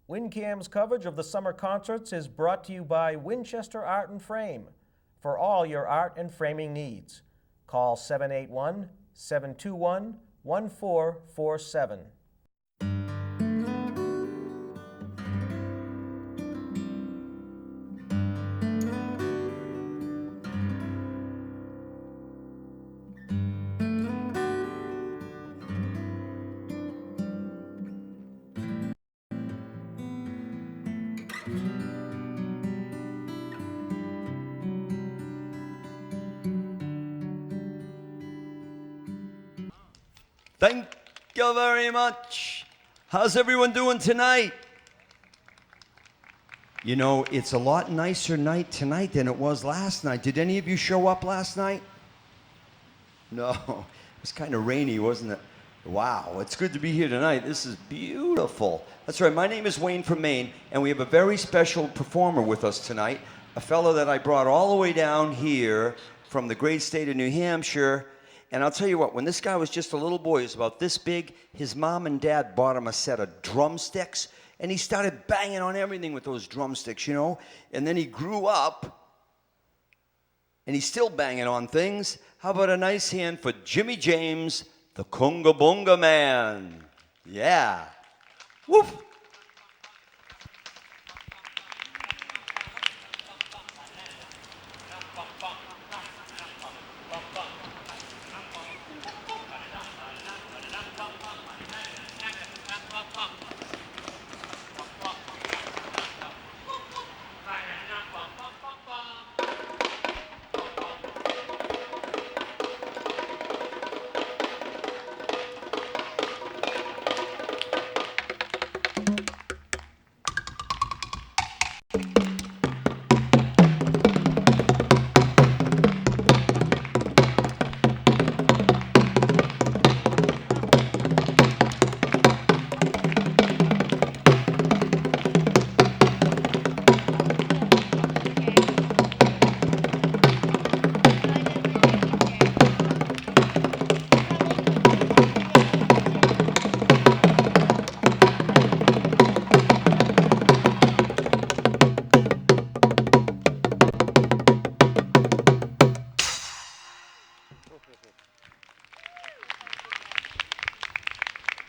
WinCam's coverage of the summer concerts is brought to you by Winchester Art and Frame for all your art and framing needs. Call 781-721-1447. Thank you very much. How's everyone doing tonight? You know, it's a lot nicer night tonight than it was last night. Did any of you show up last night? No, it was kind of rainy, wasn't it? Wow, it's good to be here tonight. This is beautiful. That's right, my name is Wayne from Maine, and we have a very special performer with us tonight, a fellow that I brought all the way down here from the great state of New Hampshire. And I'll tell you what, when this guy was just a little boy, he was about this big, his mom and dad bought him a set of drumsticks, and he started banging on everything with those drumsticks, you know? And then he grew up, and he's still banging on things. How about a nice hand for Jimmy James, the Kunga Bunga Man? Yeah. Woof.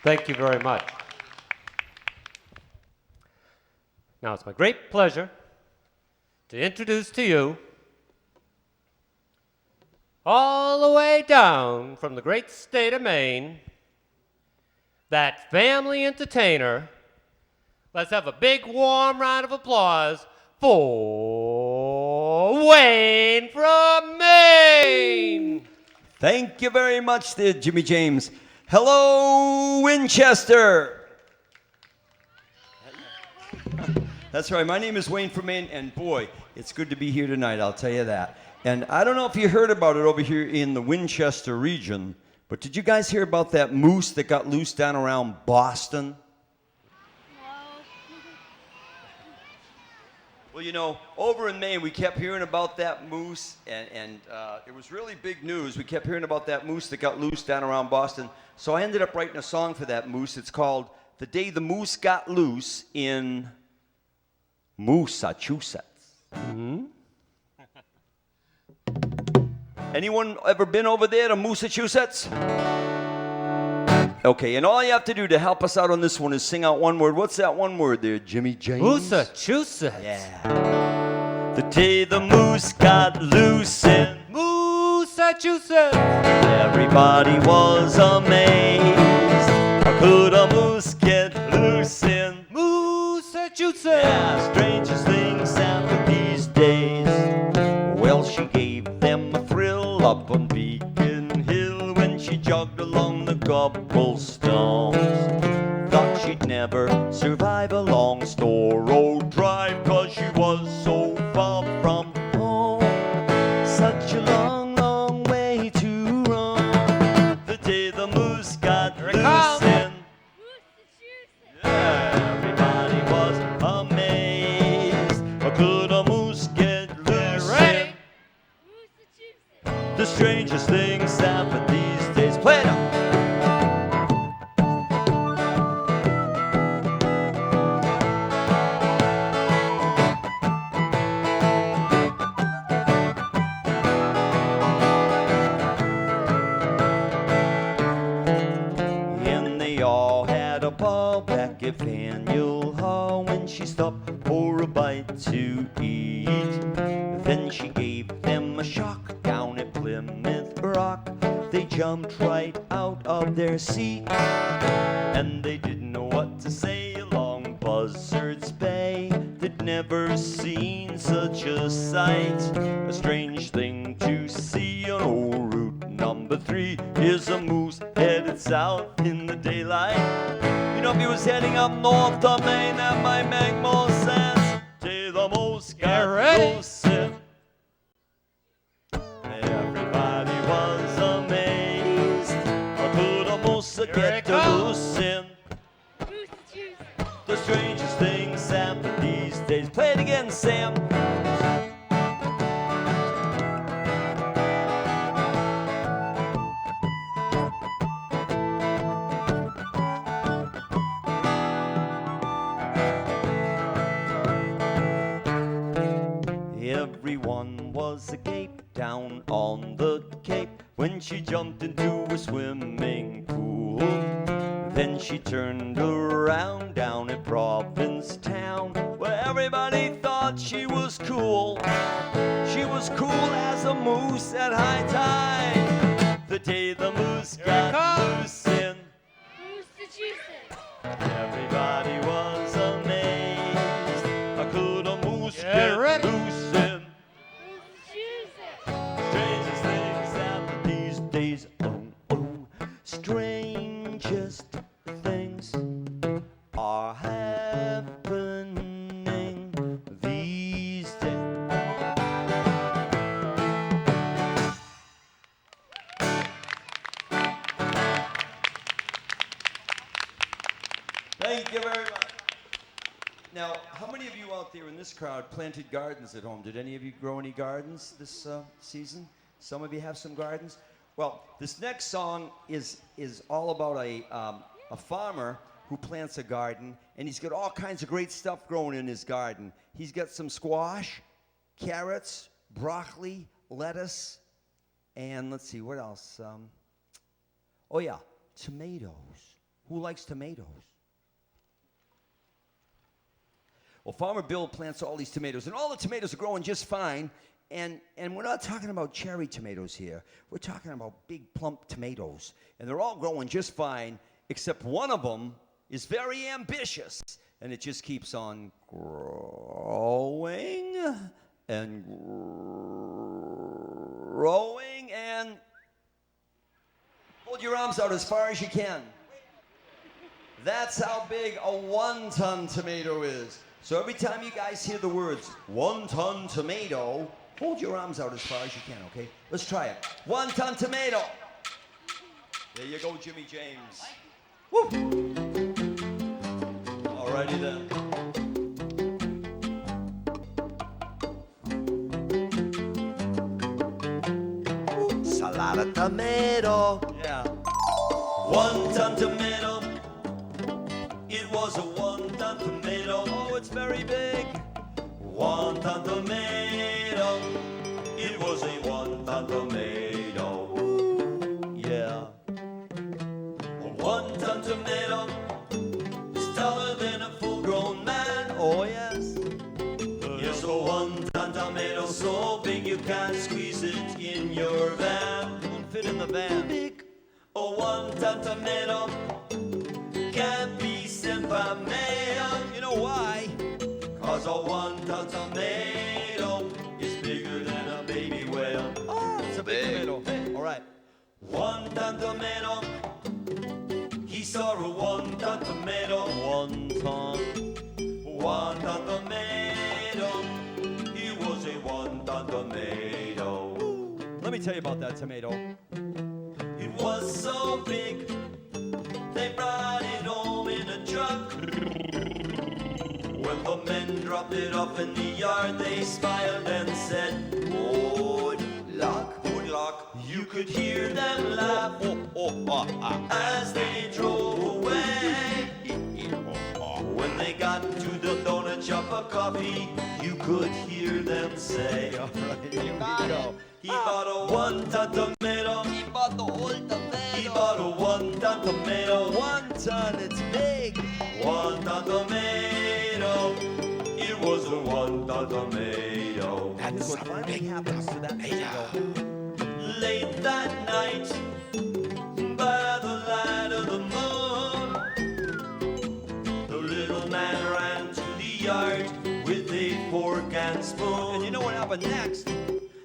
Thank you very much. Now it's my great pleasure to introduce to you, all the way down from the great state of Maine, that family entertainer. Let's have a big warm round of applause for Wayne from Maine. Thank you very much there, Jimmy James. Hello, Winchester. That's right, my name is Wayne from Maine, and boy, it's good to be here tonight, I'll tell you that. And I don't know if you heard about it over here in the Winchester region, but did you guys hear about that moose that got loose down around Boston? Well, you know, over in Maine, we kept hearing about that moose, and it was really big news. We kept hearing about that moose that got loose down around Boston. So I ended up writing a song for that moose. It's called The Day the Moose Got Loose in Massachusetts. Mm-hmm. Anyone ever been over there to Massachusetts? Okay, and all you have to do to help us out on this one is sing out one word. What's that one word there, Jimmy James? Massachusetts. Yeah. The day the moose got loose in Massachusetts. Everybody was amazed. How could a moose get loose in Massachusetts? Yeah, strangest things happen these days. Well, she gave them a thrill up on Beacon Hill when she jogged along the cobblestones. Thought she'd never survive a long store road drive, 'cause she was so far from home. Such a long, long way to roam. The day the moose got loose in everybody was amazed. How could a moose get loose in the strangest things happen these days? Play it up. They all had a ball back at Faneuil Hall when she stopped for a bite to eat. Then she gave them a shock down at Plymouth Rock. They jumped right out of their seat, and they didn't know what to say along Buzzards Bay. They'd never seen such a sight, a strange thing to see on old Route number 3. Here's a moose headed south in the daylight. You know, if he was heading up north to Maine, that might make more sense. Till the moose got loose in. Everybody was amazed. How could a moose get to loose in? The strangest things happen these days. Play it again, Sam. Everyone was agape down on the Cape when she jumped into a swimming pool. Then she turned around down at Provincetown, where everybody thought she was cool. She was cool as a moose at high tide, the day the moose got loose in. Everybody was amazed. How could a moose get loose in? Strangest things happen these days. Oh, oh, strangest things are happening these days. Thank you very much. Now, how many of you out there in this crowd planted gardens at home? Did any of you grow any gardens this season? Some of you have some gardens? Well, this next song is all about a farmer who plants a garden, and he's got all kinds of great stuff growing in his garden. He's got some squash, carrots, broccoli, lettuce, and let's see, what else? Oh yeah, tomatoes. Who likes tomatoes? Well, Farmer Bill plants all these tomatoes, and all the tomatoes are growing just fine. And we're not talking about cherry tomatoes here. We're talking about big, plump tomatoes. And they're all growing just fine, except one of them is very ambitious. And it just keeps on growing and growing and... Hold your arms out as far as you can. That's how big a 1-ton tomato is. So every time you guys hear the words 1-ton tomato, hold your arms out as far as you can, okay? Let's try it. 1-ton tomato. There you go, Jimmy James. Woo! Alrighty then. Salada tomato. Yeah. 1-ton tomato. It was a 1-ton tomato. Oh, it's very big. 1-ton tomato. It was a 1-ton tomato. Yeah. A 1-ton tomato is taller than a full-grown man. Oh, yes. Yes, a 1-ton tomato so big you can't squeeze it in your van. It won't fit in the van. Big. A 1-ton tomato can't be sent by mail. You know why? 'Cause a 1-ton tomato is bigger than a baby whale. Oh, it's a big tomato. Hey, all right. 1-ton tomato. He saw a 1-ton tomato. 1-ton. 1-ton tomato. He was a 1-ton tomato. Let me tell you about that tomato. It was so big, they brought it home in a truck. When the men dropped it off in the yard, they smiled and said, good luck, good luck. You could hear them laugh as they drove away. When they got to the donut shop of coffee, you could hear them say, all right, here we go. He bought a 1-ton tomato. He bought the whole tomato. He bought a 1-ton tomato, 1 ton, it's big. 1 ton tomato. It was a 1 ton tomato. That's what finally happens to that tomato. Late that night, by the light of the moon, the little man ran to the yard with a fork and spoon. And you know what happened next?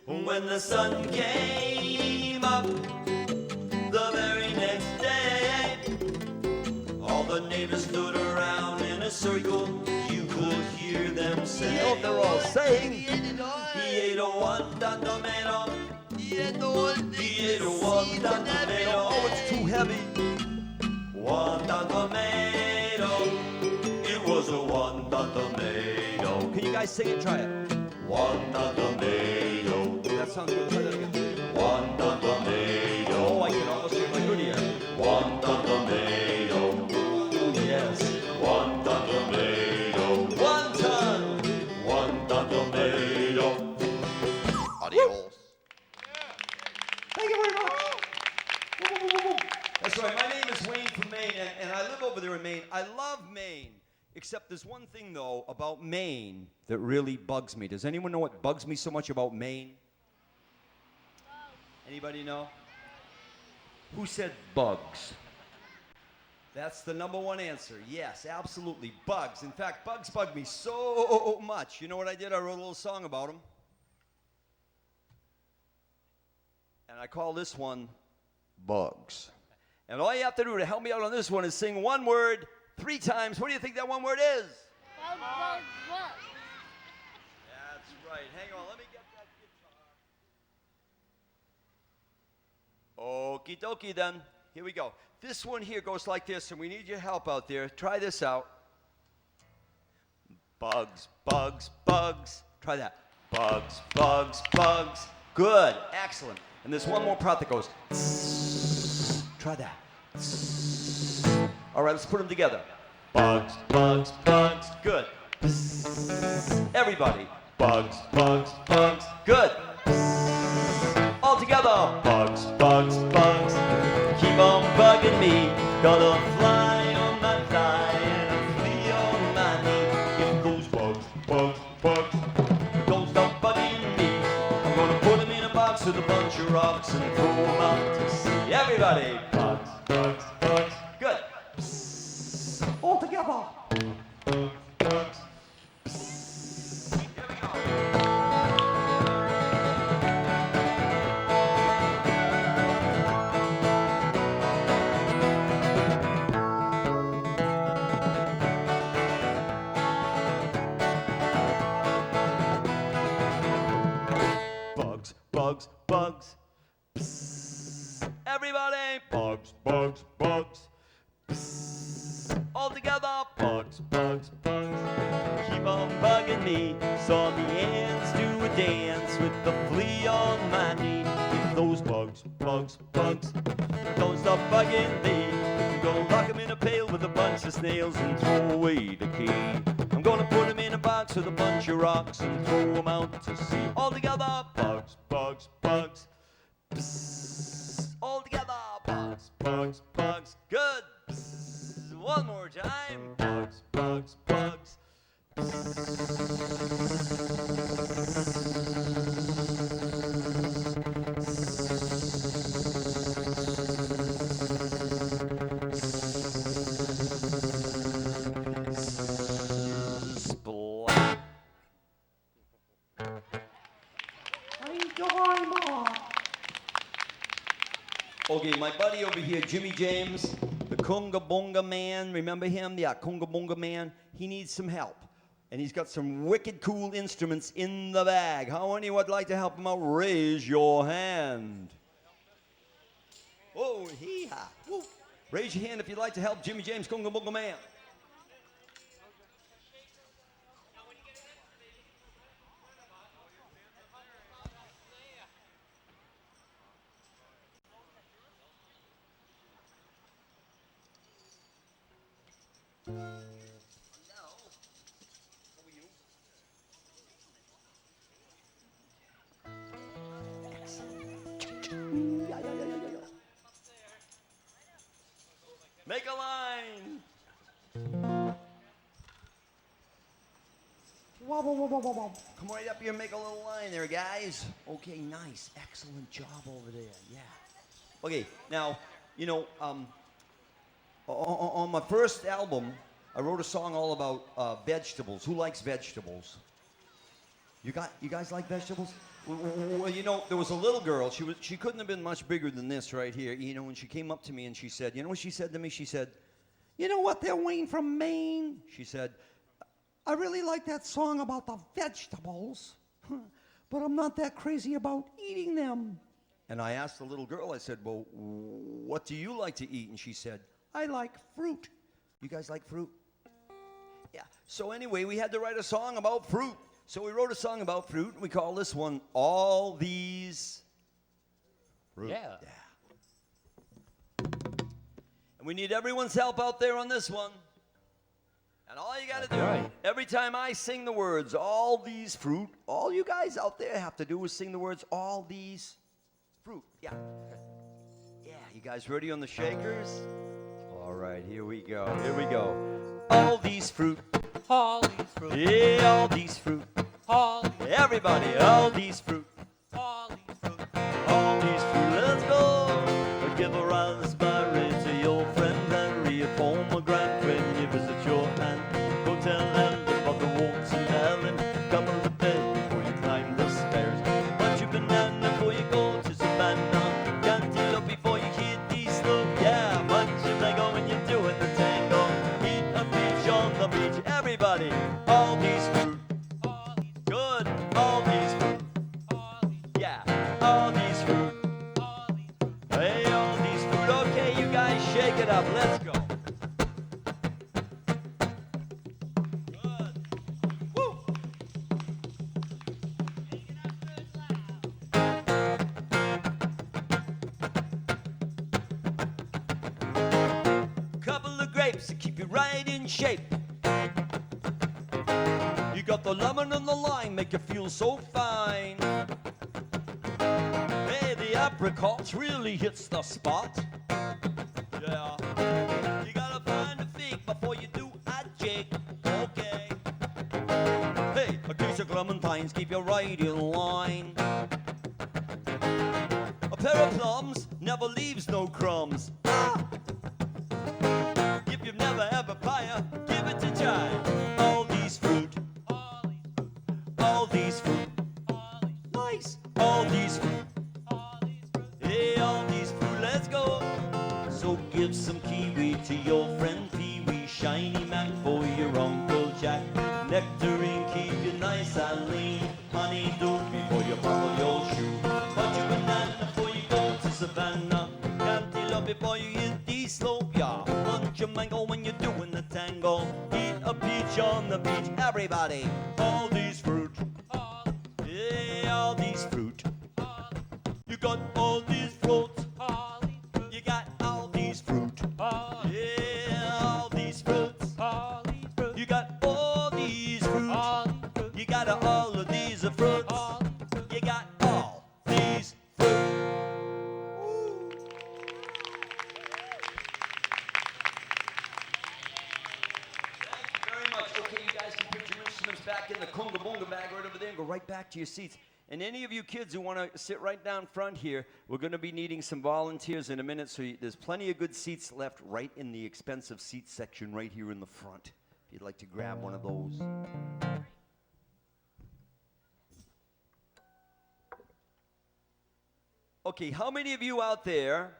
When the sun came up the very next day, all the neighbors stood around in a circle. You could hear them say, You know what they're all saying? he ate a 1 ton tomato. He ate a 1 ton tomato. Oh, it's too heavy. 1 ton tomato. It was a 1 ton tomato. Can you guys sing it? Try it. 1 ton tomato. That sounds good. Try that again. 1 ton tomato. Oh, I can almost hear my good ear. 1 ton tomato. Oh, yes. 1 ton tomato. 1 ton. 1 ton tomato. Adios. Thank you very much. That's right. My name is Wayne from Maine, and I live over there in Maine. I love Maine. Except there's one thing, though, about Maine that really bugs me. Does anyone know what bugs me so much about Maine? Anybody know? Who said bugs? That's the number one answer. Yes, absolutely. Bugs. In fact, bugs bug me so much. You know what I did? I wrote a little song about them. And I call this one Bugs. And all you have to do to help me out on this one is sing one word 3 times. What do you think that one word is? Bug, bug, bug. That's right. Hang on, let me get that guitar. Okie dokie then. Here we go. This one here goes like this, and we need your help out there. Try this out. Bugs, bugs, bugs. Try that. Bugs, bugs, bugs. Good. Excellent. And there's one more part that goes. Try that. All right, let's put them together. Bugs, bugs, bugs. Good. Everybody. Bugs, bugs, bugs. Good. All together. Bugs, bugs, bugs. Keep on bugging me. Gonna fly on my fly and flee on my knee. If those bugs, bugs, bugs don't stop bugging me, I'm gonna put them in a box with a bunch of rocks and throw them out to sea. Everybody. Bugs, bugs, bugs. Good. All together. Bugs. Here we go. Bugs, bugs, bugs. Psst. Everybody. Bugs, bugs, bugs. Psst. All together. Bugs, bugs, bugs. Keep on bugging me. Saw the ants do a dance with the flea on my knee. If those bugs, bugs, bugs don't stop bugging me, I'm gonna lock 'em in a pail with a bunch of snails and throw away the key. I'm gonna put 'em in a box with a bunch of rocks and throw 'em out to sea. All together, bugs, bugs, bugs. Psst. All together, bugs, bugs, bugs. Good. Psst. One more time. Bugs, bugs, bugs. Splat. Okay, my buddy over here, Jimmy James, the Kunga Bunga Man, remember him? Yeah, Kunga Bunga Man. He needs some help. And he's got some wicked cool instruments in the bag. How many would like to help him out? Raise your hand. Oh, hee-haw. Woo. Raise your hand if you'd like to help Jimmy James, Kunga Bunga Man. Come right up here and make a little line there, guys. Okay, nice. Excellent job over there. Yeah. Okay, now, you know, on my first album, I wrote a song all about vegetables. Who likes vegetables? You guys like vegetables? Well, you know, there was a little girl. She couldn't have been much bigger than this right here. You know, when she came up to me and she said, you know what she said to me? She said, "You know what, there, Wayne from Maine?" She said, "I really like that song about the vegetables, but I'm not that crazy about eating them." And I asked the little girl, I said, "Well, what do you like to eat?" And she said, "I like fruit." You guys like fruit? Yeah. So anyway, we had to write a song about fruit. So we wrote a song about fruit, and we call this one All These Fruit. Yeah. And we need everyone's help out there on this one. And all you got to do, right. every time I sing the words, all these fruit, all you guys out there have to do is sing the words, all these fruit. Yeah. Yeah, you guys ready on the shakers? All right, here we go. Here we go. All these fruit. All these fruit. Yeah, all these fruit. All these, Everybody, all these fruit. all these fruit. All these fruit. Let's go. Give a raspberry to your friend Henry, a pomegranate when you visit your aunt. Go tell Ellen about the walks in heaven. Come on the bed before you climb the stairs. Bunch of banana before you go to Savannah. Cantaloupe before you hit the slope. Yeah, bunch of mango when you're doing the tango. Eat a peach on the beach. Everybody, all these fruit. All these, Good, all these fruit. all these, Yeah, all these fruit. all these fruit. Hey, all these fruit. Okay, you guys shake it up. Let's go. Good. Woo. Couple of grapes to keep you right in shape. You got the lemon and the lime, make you feel so fine. Hey, the apricots really hits the spot. Yeah. You gotta find a fig before you do a jig. Okay. Hey, a case of clementines keep you right in line. A pair of plums never leaves no crumbs. Ah! If you've never had papaya, give it a try. All these fruit. All these fruit. All these fruit. All these, Nice. All these fruit. all these fruit. Hey, all these fruit, let's go. So give some kiwi to your friend Pee-wee, shiny mac for your Uncle Jack. Nectarine keep you nice and lean. Honey do before you buckle your shoe. Bunch of banana before you go to Savannah. Cantaloupe before you hit the slope, yeah. Bunch of mango when you're doing the tango. Eat a peach on the beach, everybody. All these fruit. All these, Yeah, all these fruit. all these, You got all these fruits. all these fruit. You got all these fruit. All, Yeah, all these fruits. all these fruit. You got all these fruit. All these fruit. You got all of these fruits. All these fruit. You got all these fruit. Thank you very much. Okay, you guys can put your instruments back in the conga bonga bag right over there and go right back to your seats. And any of you kids who want to sit right down front here, we're going to be needing some volunteers in a minute, so there's plenty of good seats left right in the expensive seats section right here in the front. If you'd like to grab one of those. Okay, how many of you out there,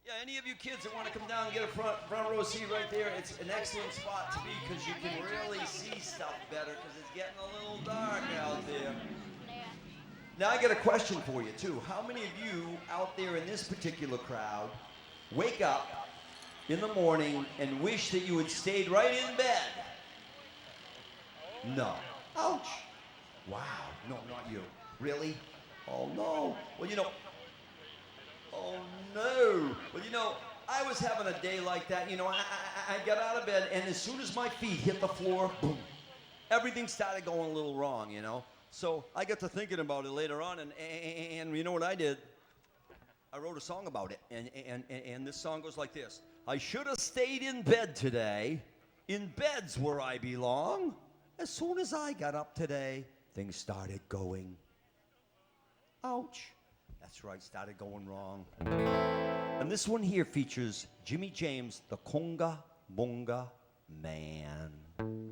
yeah, any of you kids that want to come down and get a front row seat right there, it's an excellent spot to be because you can really see stuff better because it's getting a little dark out there. Now I got a question for you too. How many of you out there in this particular crowd wake up in the morning and wish that you had stayed right in bed? No. Ouch. Wow. No, not you. Really? Oh no. Well, you know. Oh no. Well, you know, I was having a day like that. You know, I got out of bed, and as soon as my feet hit the floor, boom, everything started going a little wrong, you know. So I got to thinking about it later on, and you know what I did? I wrote a song about it, and this song goes like this. I should have stayed in bed today. In bed's where I belong. As soon as I got up today, things started going. Ouch. That's right, started going wrong. And this one here features Jimmy James, the Conga Bonga Man. You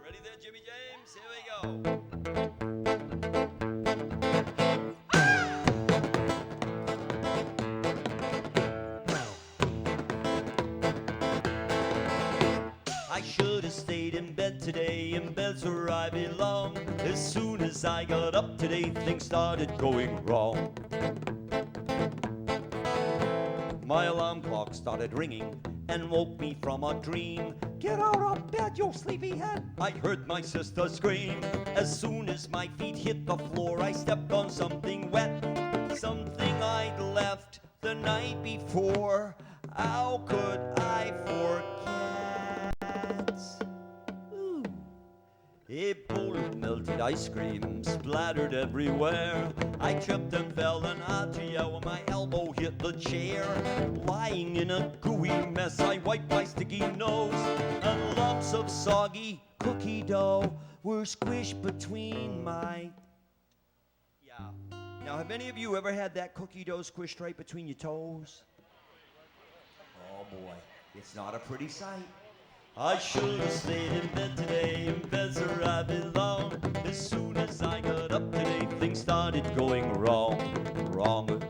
ready there, Jimmy James? Here we go. I should have stayed in bed today, in bed's where I belong. As soon as I got up today, things started going wrong. My alarm clock started ringing and woke me from a dream. Get out of bed, you sleepyhead! I heard my sister scream. As soon as my feet hit the floor, I stepped on something wet, something I'd left the night before. How could I forget? Ooh. A bowl of melted ice cream splattered everywhere. I tripped and fell, and I tell you, when my elbow hit the chair, lying in a gooey mess, I wiped my sticky nose, and lumps of soggy cookie dough were squished between my... Yeah. Now, have any of you ever had that cookie dough squished right between your toes? Oh boy, it's not a pretty sight. I should have stayed in bed today, in bed's where I belong. As soon as I got up today, things started going wrong, wrong.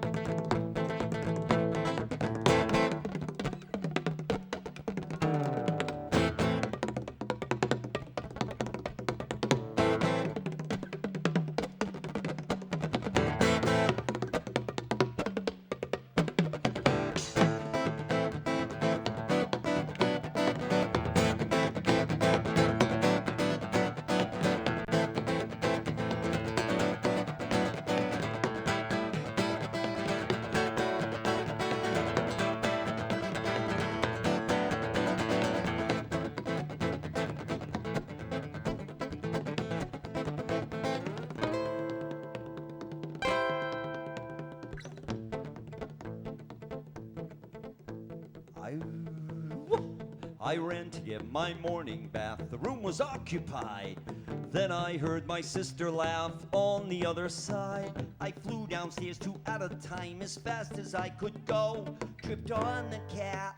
I ran to get my morning bath. The room was occupied. Then I heard my sister laugh on the other side. I flew downstairs 2 at a time as fast as I could go. Tripped on the cat.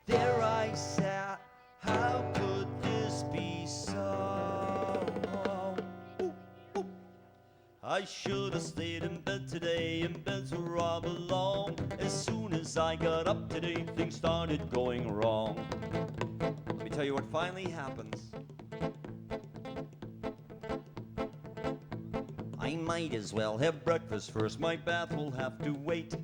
There I sat. How could this be so? Ooh, ooh. I should have stayed in bed today, in bed's where I belong. As soon as I got up today, things started going wrong. Let me tell you what finally happens. I might as well have breakfast first, my bath will have to wait.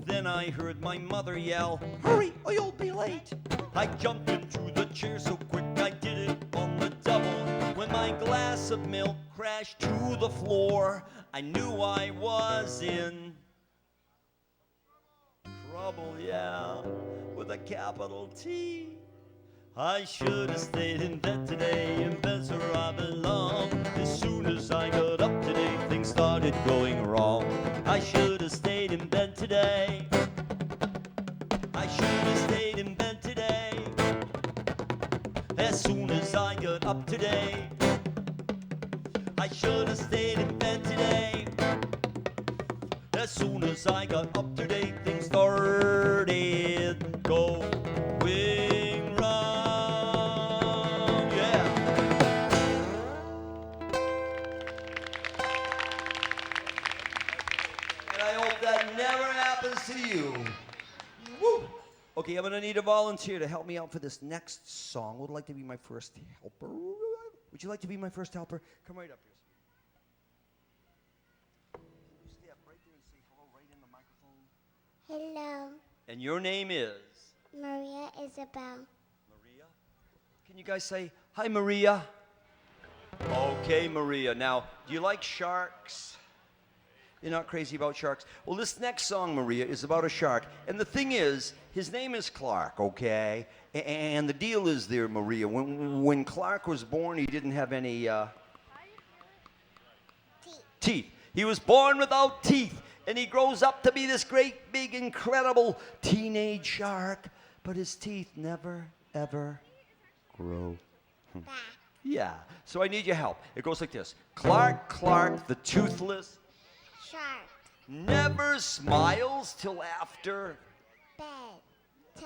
Then I heard my mother yell, "Hurry or you'll be late!" I jumped into the chair so quick I did it on the double. When my glass of milk crashed to the floor, I knew I was in trouble, yeah, with a capital T. I should have stayed in bed today, in bed's where I belong. As soon as I got up today, things started going wrong. I should have stayed in bed today. I should have stayed in bed today. As soon as I got up today, I should have stayed in bed today. As soon as I got up today, things started going wrong. Yeah. And I hope that never happens to you. Woo! Okay, I'm gonna need a volunteer to help me out for this next song. Who would like to be my first helper? Would you like to be my first helper? Come right up here. Step right there and say hello right in the microphone. Hello, And your name is? Maria Isabel. Maria? Can you guys say, "Hi, Maria"? Okay, Maria. Now, do you like sharks? You're not crazy about sharks? Well, this next song, Maria, is about a shark. And the thing is, his name is Clark, okay? And the deal is there, Maria, when Clark was born, he didn't have any teeth. He was born without teeth. And he grows up to be this great, big, incredible teenage shark. But his teeth never, ever Crow. Back. Yeah. So I need your help. It goes like this. Clark, Clark, the toothless, Shark. never smiles till after Bed. T-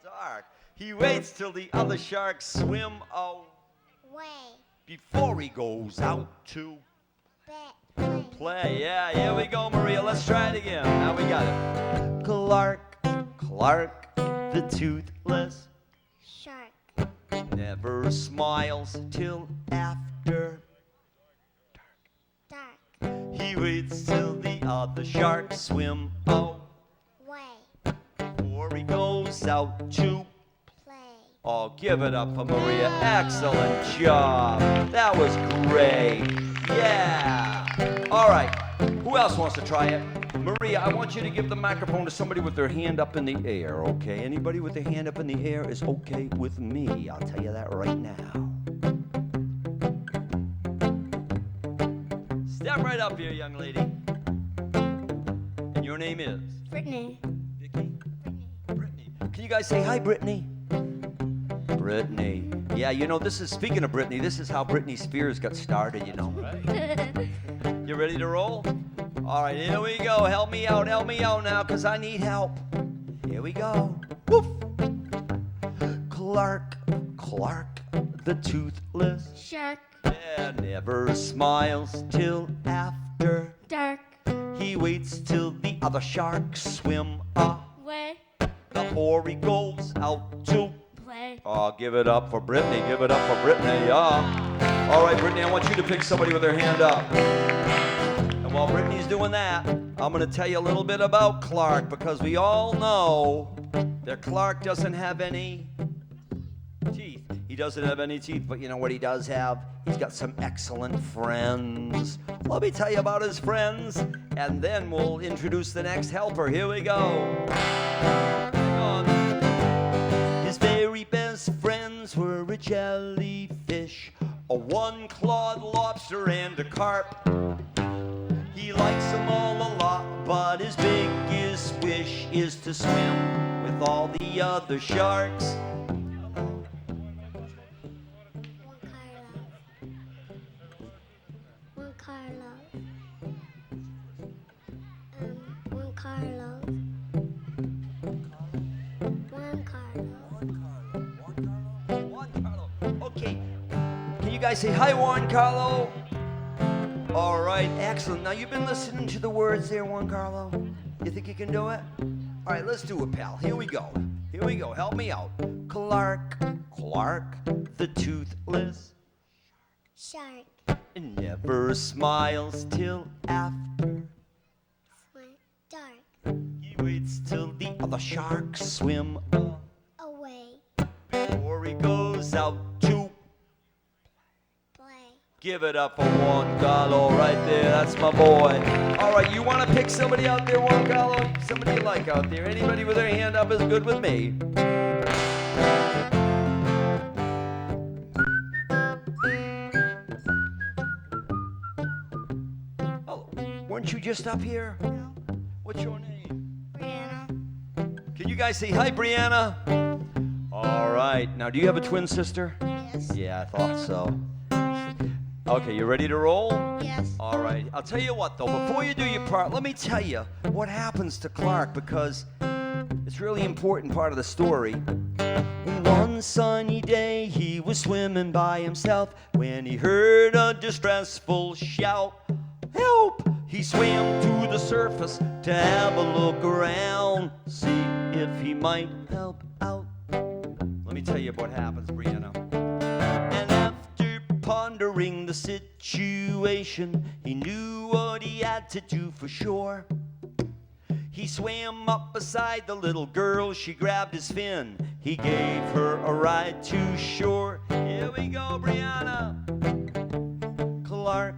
dark. He waits till the other sharks swim way. before he goes out to Bed. Play. play. Yeah, here we go, Maria. Let's try it again. Now we got it. Clark, Clark, the toothless, Shark. never smiles till after. Dark. He waits till the other sharks swim Way. before he goes out to. Play. Oh, give it up for Maria. Excellent job. That was great. Yeah. All right. Who else wants to try it? Maria, I want you to give the microphone to somebody with their hand up in the air, okay? Anybody with their hand up in the air is okay with me. I'll tell you that right now. Step right up here, young lady. And your name is? Brittany. Vicky? Brittany. Can you guys say hi, Brittany? Brittany. Yeah, you know, this is, speaking of Brittany, this is how Britney Spears got started, you know. You ready to roll? All right, here we go. Help me out now, because I need help. Here we go. Woof. Clark, Clark, the toothless. Shark. Yeah, never smiles till after. Dark. He waits till the other sharks swim Way. before he goes out to. Play. Oh, give it up for Brittany. Give it up for Brittany. Yeah. All right, Brittany, I want you to pick somebody with their hand up. And while Brittany's doing that, I'm going to tell you a little bit about Clark, because we all know that Clark doesn't have any teeth. He doesn't have any teeth, but you know what he does have? He's got some excellent friends. Let me tell you about his friends, and then we'll introduce the next helper. Here we go. His very best friends were a jellyfish, a one-clawed lobster, and a carp. He likes them all a lot, but his biggest wish is to swim with all the other sharks. One Carlos. One Carlos. One Carlos. Juan Carlo. Okay. Can you guys say hi, Juan Carlo? All right, excellent. Now you've been listening to the words there, Juan Carlo. You think you can do it? All right, let's do it, pal. Here we go. Here we go. Help me out. Clark, Clark, the toothless, Shark. never smiles till after. Swim. Dark. He waits till the other sharks swim Away. before he goes out to. Play. Give it up for Juan Carlo right there. That's my boy. All right, you want to pick somebody out there, Juan Carlo? Somebody you like out there? Anybody with their hand up is good with me. Oh, weren't you just up here? No. What's your name? Brianna. Can you guys say hi, Brianna? All right. Now, do you have a twin sister? Yes. Yeah, I thought so. Okay, you ready to roll? Yes. All right. I'll tell you what, though. Before you do your part, let me tell you what happens to Clark, because it's really important part of the story. One sunny day, he was swimming by himself when he heard a distressful shout. Help! He swam to the surface to have a look around, see if he might help out. Let me tell you what happens, Brianna. And after pondering the situation, he knew what he had to do for sure. He swam up beside the little girl, she grabbed his fin, he gave her a ride to shore. Here we go, Brianna. Clark,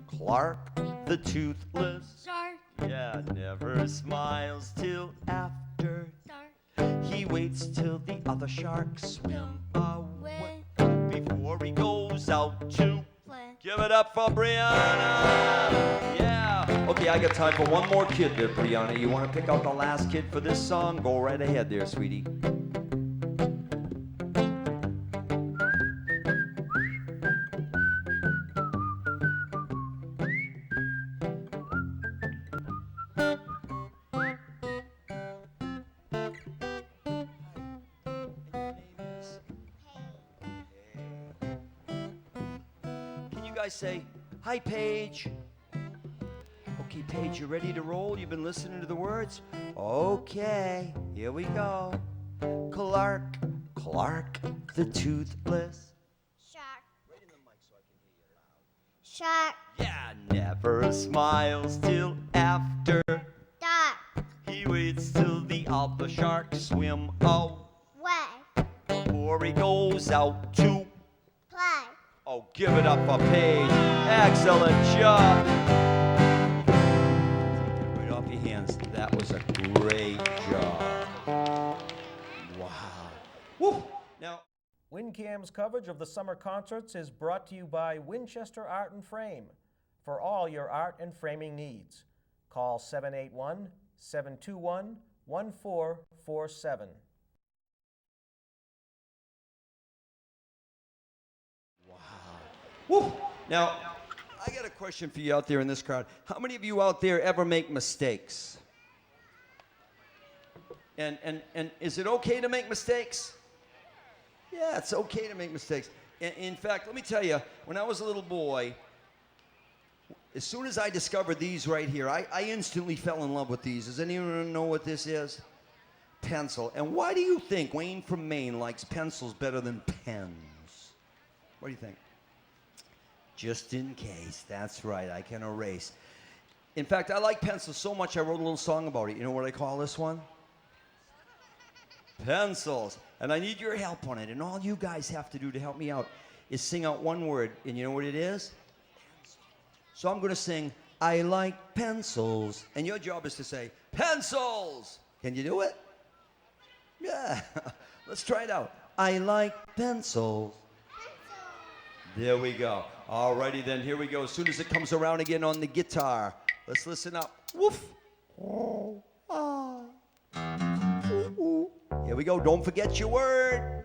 Clark, the toothless. Shark. Yeah, never smiles till after. Dark. He waits till the other sharks swim away Way. before he goes out to. Play. Give it up for Brianna. Yeah. Okay, I got time for one more kid there, Brianna. You want to pick out the last kid for this song? Go right ahead there, sweetie. guys say, hi, Paige. Okay, Paige, you ready to roll? You've been listening to the words? Okay, here we go. Clark the toothless. Shark. Right in the mic so I can hear you loud. Shark. Yeah, never smiles till after. Dark. He waits till the other sharks swim away Way. before he goes out to. Play. Oh, give it up for Paige. Excellent job. Take it right off your hands. That was a great job. Wow. Woo. Now, WinCam's coverage of the summer concerts is brought to you by Winchester Art and Frame for all your art and framing needs. Call 781-721-1447. woo. Now, I got a question for you out there in this crowd. How many of you out there ever make mistakes? And is it okay to make mistakes? Yeah, it's okay to make mistakes. In fact, let me tell you, when I was a little boy, as soon as I discovered these right here, I instantly fell in love with these. Does anyone know what this is? Pencil. And why do you think Wayne from Maine likes pencils better than pens? What do you think? Just in case. That's right, I can erase. In fact, I like pencils so much I wrote a little song about it. You know what I call this one? Pencils. And I need your help on it. And all you guys have to do to help me out is sing out one word. And you know what it is? So I'm going to sing, I like pencils. And your job is to say, pencils. Can you do it? Yeah. Let's try it out. I like pencils. There we go. All righty then, here we go. As soon as it comes around again on the guitar, let's listen up. Woof. Oh, ah. Ooh, ooh. Here we go. Don't forget your word.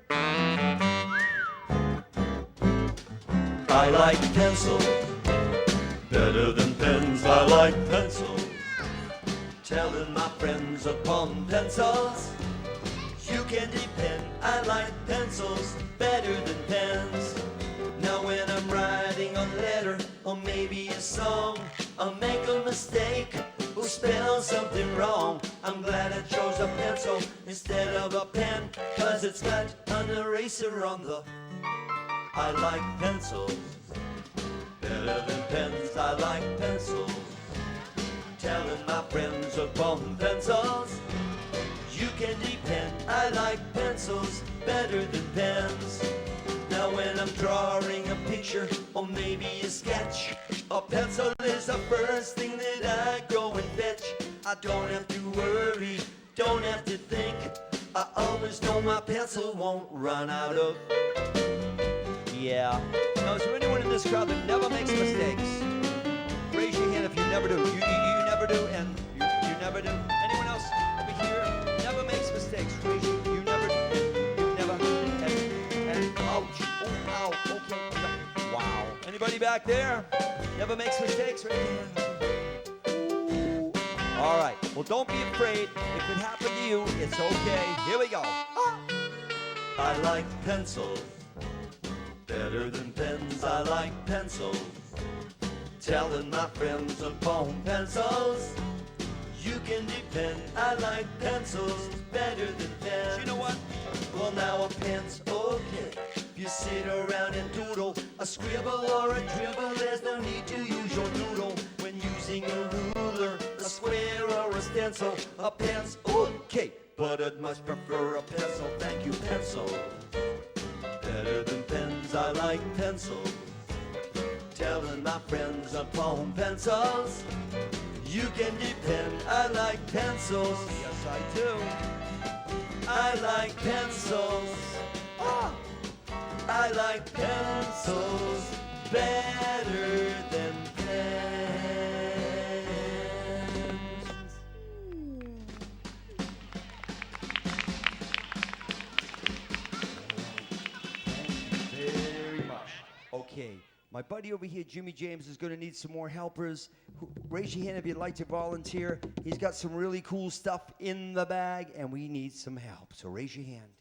I like pencils better than pens. I like pencils. Telling my friends upon pencils. You can depend. I like pencils better than pens. Now when I'm writing a letter or maybe a song, I'll make a mistake or spell something wrong. I'm glad I chose a pencil instead of a pen, 'cause it's got an eraser on the. I like pencils better than pens. I like pencils. Telling my friends upon pencils. You can depend. I like pencils better than pens. Now when I'm drawing a picture or maybe a sketch, a pencil is the first thing that I go and fetch. I don't have to worry, don't have to think. I always know my pencil won't run out of. Yeah. Now, is there anyone in this crowd that never makes mistakes? Raise your hand if you never do. You never do, and you never do. Anyone else over here never makes mistakes? Raise your. You never do. You never. And ouch. Oh, ow. Okay. Wow. Anybody back there never makes mistakes? Raise your hand. Ooh. All right. Well, don't be afraid. It could happen to you. It's okay. Here we go. I like pencils better than pens. I like pencils. Telling my friends upon pencils. You can depend. I like pencils better than pens. You know what? Well, now a pen's okay. You sit around and doodle, a scribble or a dribble. There's no need to use your noodle when using a ruler, a square or a stencil. A pen's okay, but I'd much prefer a pencil. Thank you, pencil. Better than pens. I like pencils. Telling my friends upon pencils. You can depend. I like pencils. Yes, I do. I like pencils. Ah. I like pencils better than pens. Very much. Okay, my buddy over here, Jimmy James, is going to need some more helpers. Raise your hand if you'd like to volunteer. He's got some really cool stuff in the bag, and we need some help. So raise your hand.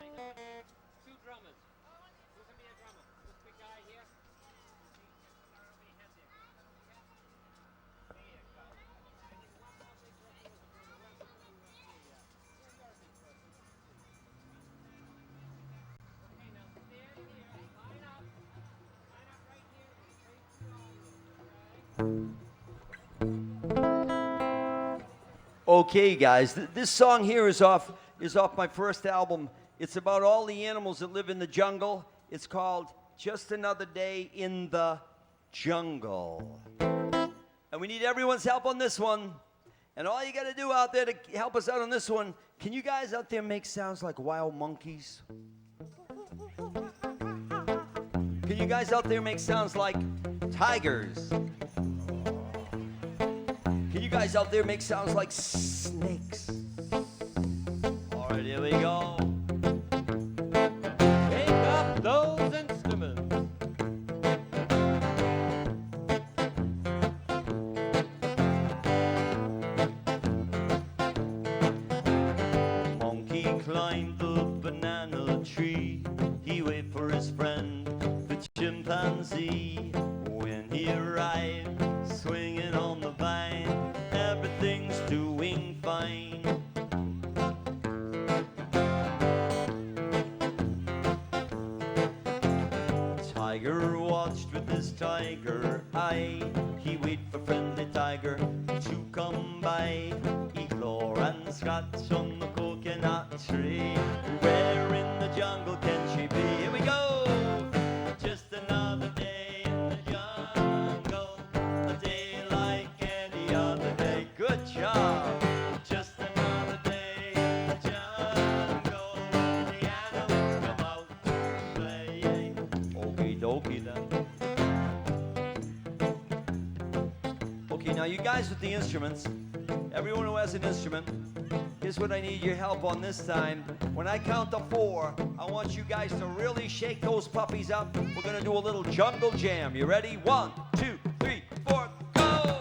Two drummers. Who's gonna be a drummer? This big guy here? Okay, guys, this song here is off my first album. It's about all the animals that live in the jungle. It's called Just Another Day in the Jungle. And we need everyone's help on this one. And all you got to do out there to help us out on this one, can you guys out there make sounds like wild monkeys? Can you guys out there make sounds like tigers? Can you guys out there make sounds like snakes? All right, here we go. Take up those instruments. Monkey climbed the banana tree. He waited for his friend, the chimpanzee. When he arrived, swinging on the vine, everything's doing fine. Tiger watched with his tiger eye. He waited for friendly tiger to come by. He claw and scratch on the coconut tree. Where in the jungle can she be? Here we go! Just another day in the jungle, a day like any other day. Good job! Just another day in the jungle, the animals come out to play. Okie dokie then. Okay, now you guys with the instruments, everyone who has an instrument, here's what I need your help on this time. When I count to 4, I want you guys to really shake those puppies up. We're gonna do a little jungle jam. You ready? 1, 2, 3, 4, go!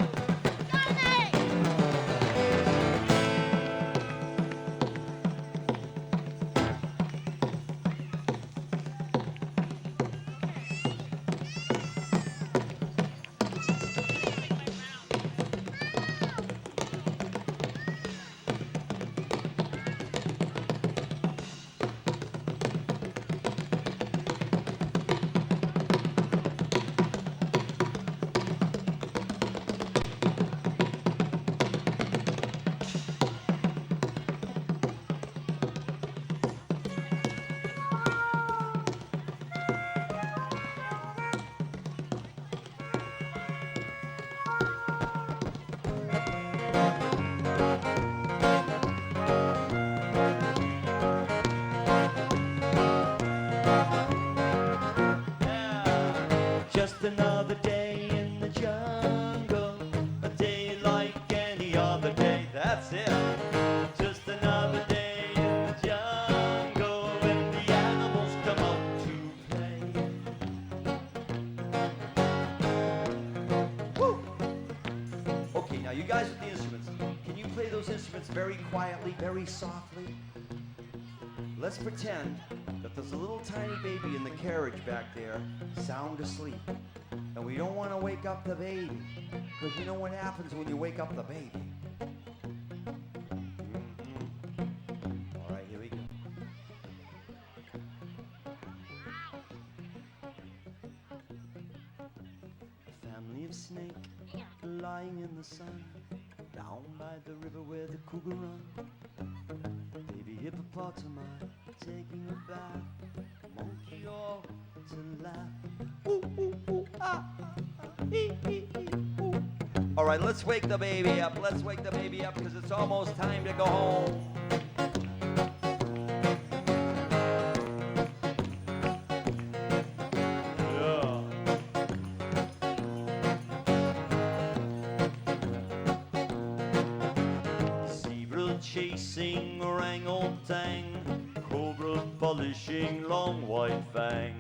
Just another day in the jungle, a day like any other day. That's it. Just another day in the jungle, when the animals come out to play. Woo! Okay, now you guys with the instruments, can you play those instruments very quietly, very softly? Let's pretend that there's a little tiny baby in the carriage back there, sound asleep. And we don't want to wake up the baby, because you know what happens when you wake up the baby. All right, here we go. A family of snake lying in the sun, down by the river where the cougar run. Baby hippopotami taking a bath, monkey all to laugh. Ooh, ooh, ooh, ah, ee, ee, ee, ooh. All right, let's wake the baby up. Let's wake the baby up, because it's almost time to go home. Zebra chasing orangutan, cobra polishing long white fang.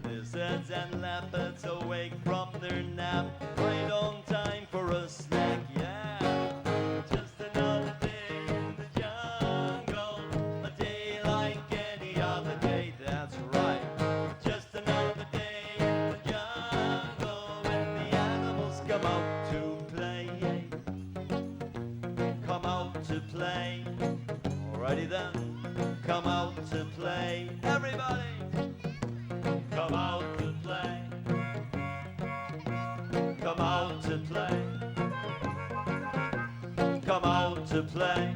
Lizards and leopards awake from their nap, right on time for a snack, yeah. Just another day in the jungle, a day like any other. out to play.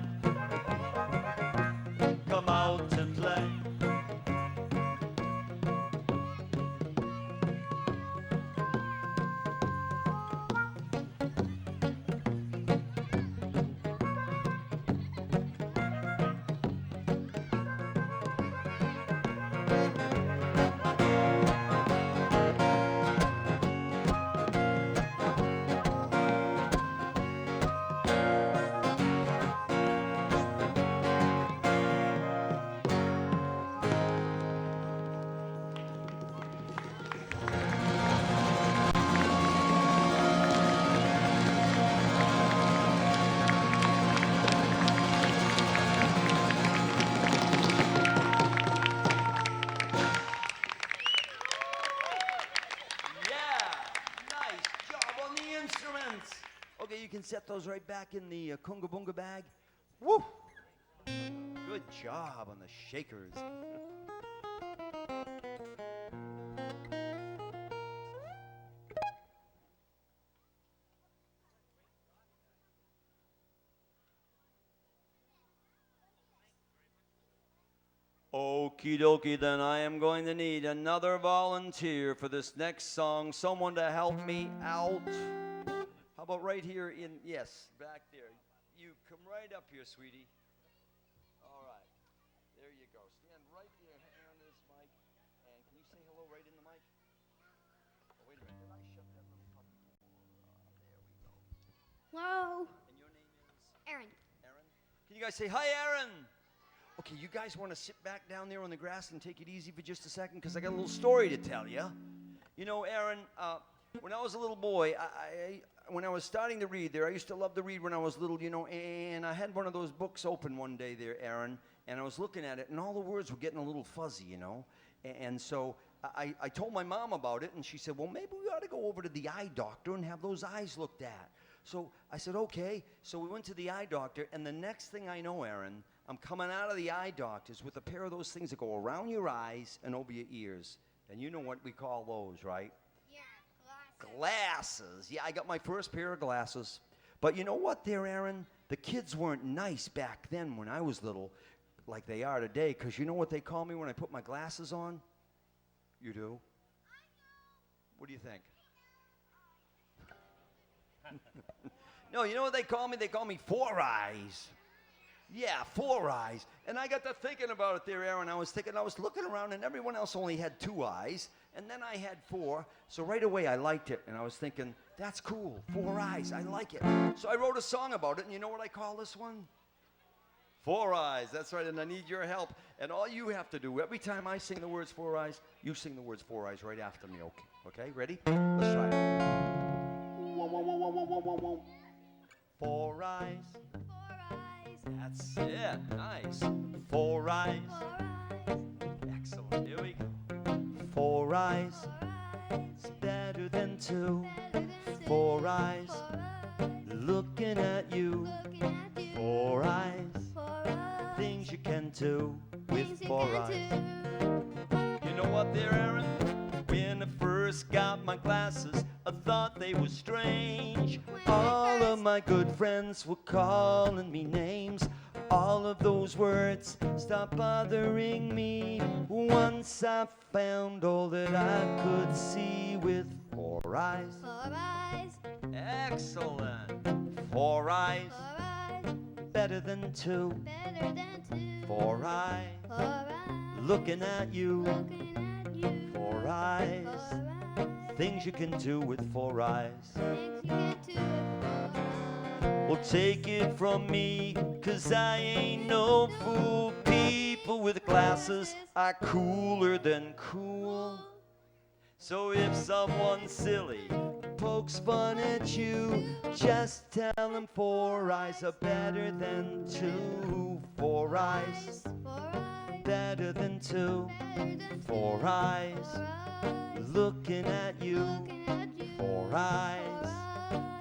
Come out to play. Okay, you can set those right back in the Kunga Bunga bag. Woo! Good job on the shakers. Okie dokie, then I am going to need another volunteer for this next song. Someone to help me out. How about right here in, yes, back there. You come right up here, sweetie. All right. There you go. Stand right there on this mic. And can you say hello right in the mic? Oh, wait a minute. Did I shut that little puppy? There we go. Hello. And your name is? Aaron. Aaron? Can you guys say, hi, Aaron? Okay, you guys want to sit back down there on the grass and take it easy for just a second? Because I got a little story to tell you. You know, Aaron, when I was a little boy, when I was starting to read there, I used to love to read when I was little, you know, and I had one of those books open one day there, Aaron, and I was looking at it, and all the words were getting a little fuzzy, you know. And so I told my mom about it, and she said, well, maybe we ought to go over to the eye doctor and have those eyes looked at. So I said, okay. So we went to the eye doctor, and the next thing I know, Aaron, I'm coming out of the eye doctor's with a pair of those things that go around your eyes and over your ears. And you know what we call those, right? Yeah, Glasses. Yeah, I got my first pair of glasses. But you know what there, Aaron? The kids weren't nice back then when I was little like they are today, because you know what they call me when I put my glasses on? You do? What do you think? No, you know what they call me? They call me Four Eyes. Yeah, Four Eyes. And I got to thinking about it there, Aaron. I was looking around, and everyone else only had 2 eyes. And then I had 4. So right away, I liked it. And I was thinking, that's cool. 4 eyes. I like it. So I wrote a song about it. And you know what I call this one? 4 Eyes. That's right. And I need your help. And all you have to do, every time I sing the words 4 Eyes, you sing the words 4 Eyes right after me. Okay? Okay? Ready? Let's try it. 4 eyes. That's it. Nice. 4 eyes. Excellent. Here we go. 4 eyes. It's better than 2. 4 eyes. Looking at you. 4 eyes. Things you can do with 4 eyes. You know what there, Aaron? When I first got my glasses, I thought they were strange. All of my good friends were calling me names. All of those words stopped bothering me once I found all that I could see with 4 eyes. 4 eyes. Excellent. 4 eyes. 4 eyes. Better than 2. Better than 2. 4 eyes. 4 eyes. Looking at you. Looking at you. 4 eyes. 4 eyes. Things you can do with 4 eyes. Things you can do with 4 eyes. Well, take it from me, 'cause I ain't no fool. People with glasses are cooler than cool. So if someone silly pokes fun at you, just tell them 4 eyes are better than 2. 4 eyes. 4 eyes. Better than 2. Better than 4 eyes. 4 eyes. Looking at you. Looking at you. 4 eyes.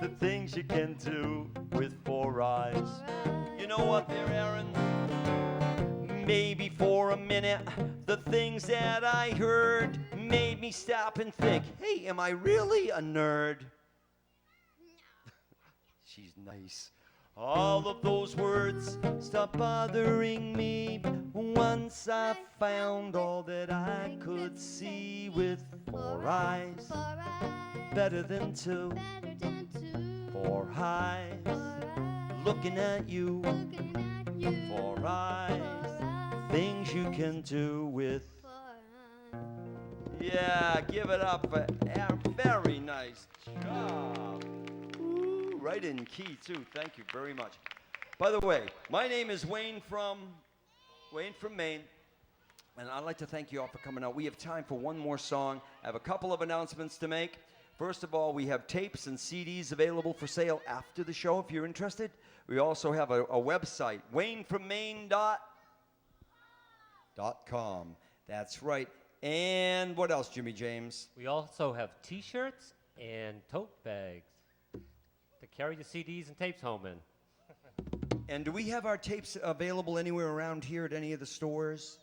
The things you can do with 4 eyes. You know what there, Aaron? Maybe for a minute, the things that I heard made me stop and think, hey, am I really a nerd? She's nice. All of those words stop bothering me once I found all that I could see with four eyes, For eyes better than two, better than two. four eyes, For eyes looking at you, looking at you. four For eyes, eyes things you can do with. for eyes. Yeah, give it up for very nice job. Ooh, right in key too. Thank you very much. By the way, my name is Wayne from Maine, and I'd like to thank you all for coming out. We have time for one more song. I have a couple of announcements to make. First of all, we have tapes and CDs available for sale after the show if you're interested. We also have a website, WayneFromMaine.com. That's right. And what else, Jimmy James? We also have T-shirts and tote bags to carry the CDs and tapes home in. And do we have our tapes available anywhere around here at any of the stores?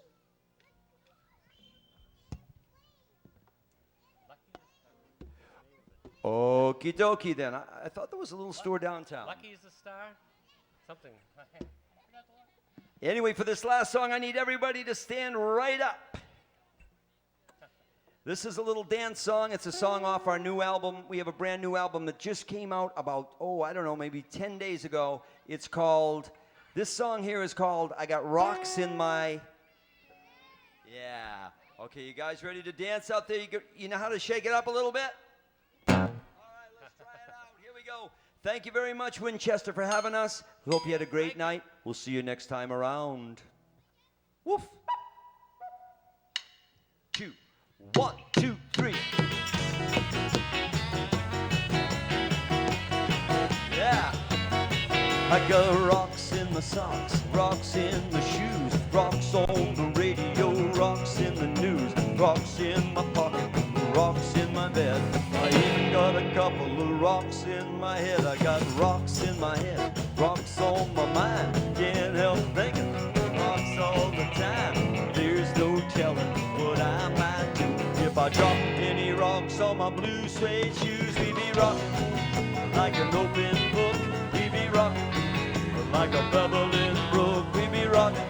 Okie dokie then. I thought there was a little store downtown. Lucky is the star? Something. Anyway, for this last song, I need everybody to stand right up. This is a little dance song. It's a song off our new album. We have a brand new album that just came out about, I don't know, maybe 10 days ago. It's called, this song here is called I Got Rocks in My... Yeah. Okay, you guys ready to dance out there? You know how to shake it up a little bit? All right, let's try it out. Here we go. Thank you very much, Winchester, for having us. We hope you had a great night. We'll see you next time around. Woof. 2, 1, 2, 3. Yeah. I got rocks in my socks, rocks in my shoes, rocks on the radio, rocks in the news, rocks in my pocket, rocks in my bed. I even got a couple of rocks in my head. I got rocks in my head, rocks on my mind. Can't help thinking, rocks all the time. There's no telling what I might do if I drop any rocks on my blue suede shoes. We be rocking like an open book. We be rocking like a bubbling brook. We be rocking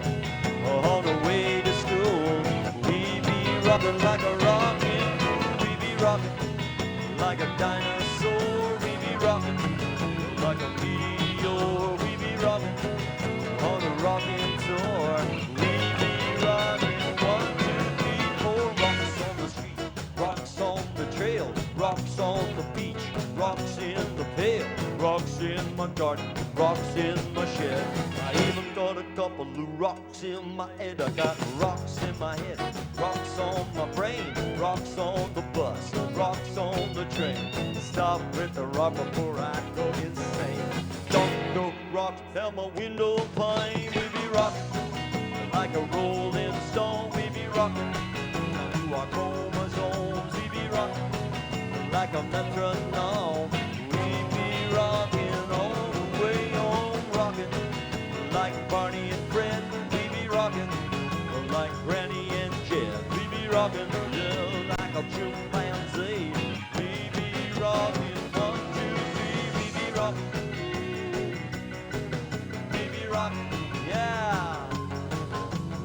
on the way to school. We be rocking like a rockin'. We be rocking like a dinosaur. We be rocking like a meteor. We be rocking on a rockin' tour. We be rocking 1, 2, 3, 4. Rocks on the street, rocks on the trail, rocks on the beach, rocks in the pail, rocks in my garden, rocks in my shed. I even got a couple of rocks in my head. I got rocks in my head, rocks on my brain, rocks on the bus, rocks on the train. Stop with the rock before I go insane. Don't throw rocks down my window pane. We be rocking like a rolling stone. We be rocking to our chromosomes. We be rocking like a metronome. We be rocking all the way home, rocking like Barney and Fred. We be rocking like Granny and Jed. We be rocking like a chimpanzee. We be rocking 1, 2, 3. We be rocking. We be rocking, yeah.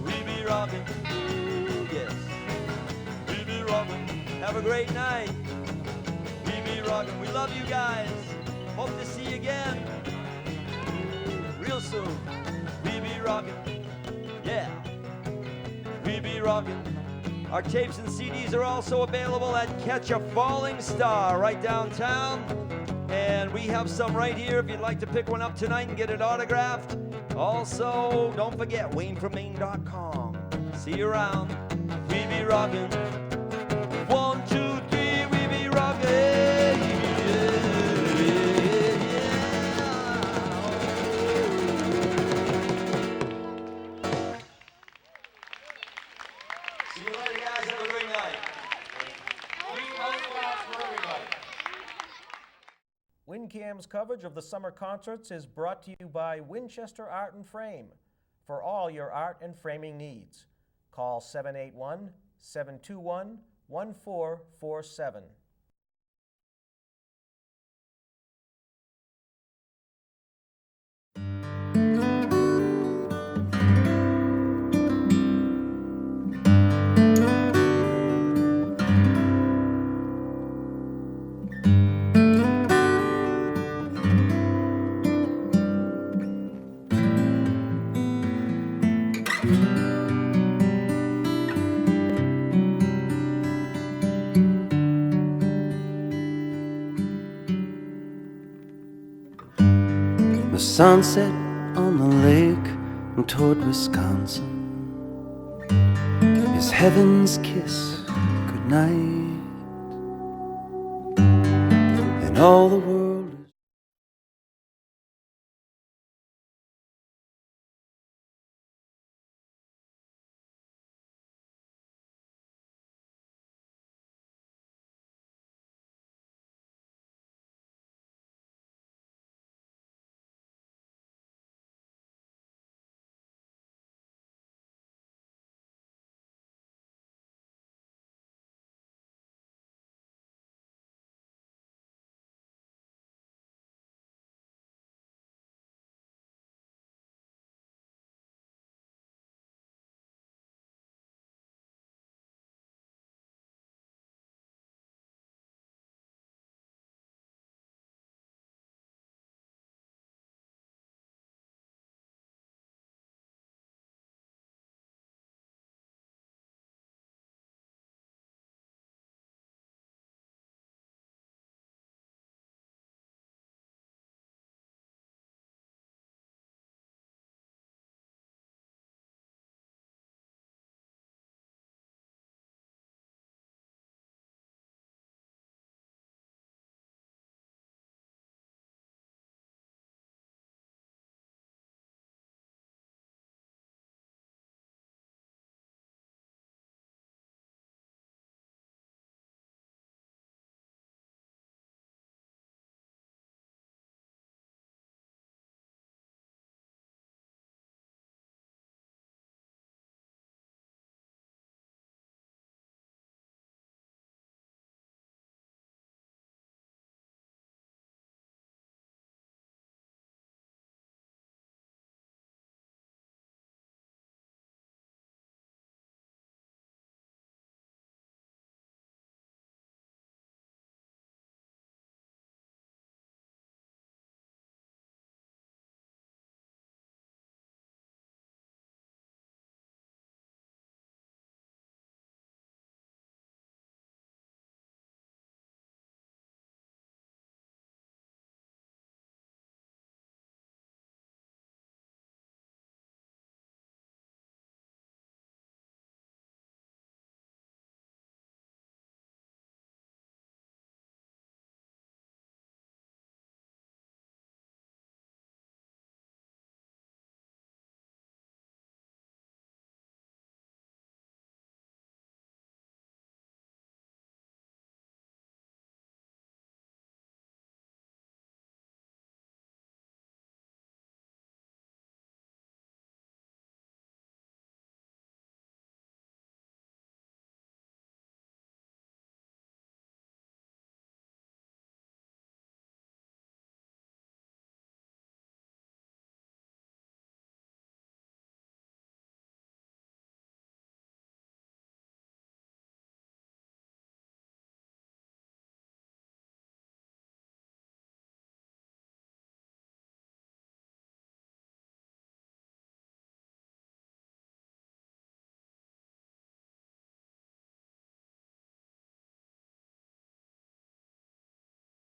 We be rocking, ooh, yes. We be rocking. Have a great night. We be rocking. We love you guys. Hope to see you again real soon. We be rocking. Yeah. We be rocking. Our tapes and CDs are also available at Catch a Falling Star right downtown. And we have some right here if you'd like to pick one up tonight and get it autographed. Also, don't forget, WayneFromMaine.com. See you around. We be rocking. 1, 2, 3, we be rocking. Yeah, See you later, guys. Have a great night. WinCam's coverage of the summer concerts is brought to you by Winchester Art and Frame. For all your art and framing needs, call 781-721-1447. sunset on the lake and toward Wisconsin is heaven's kiss goodnight, and all the world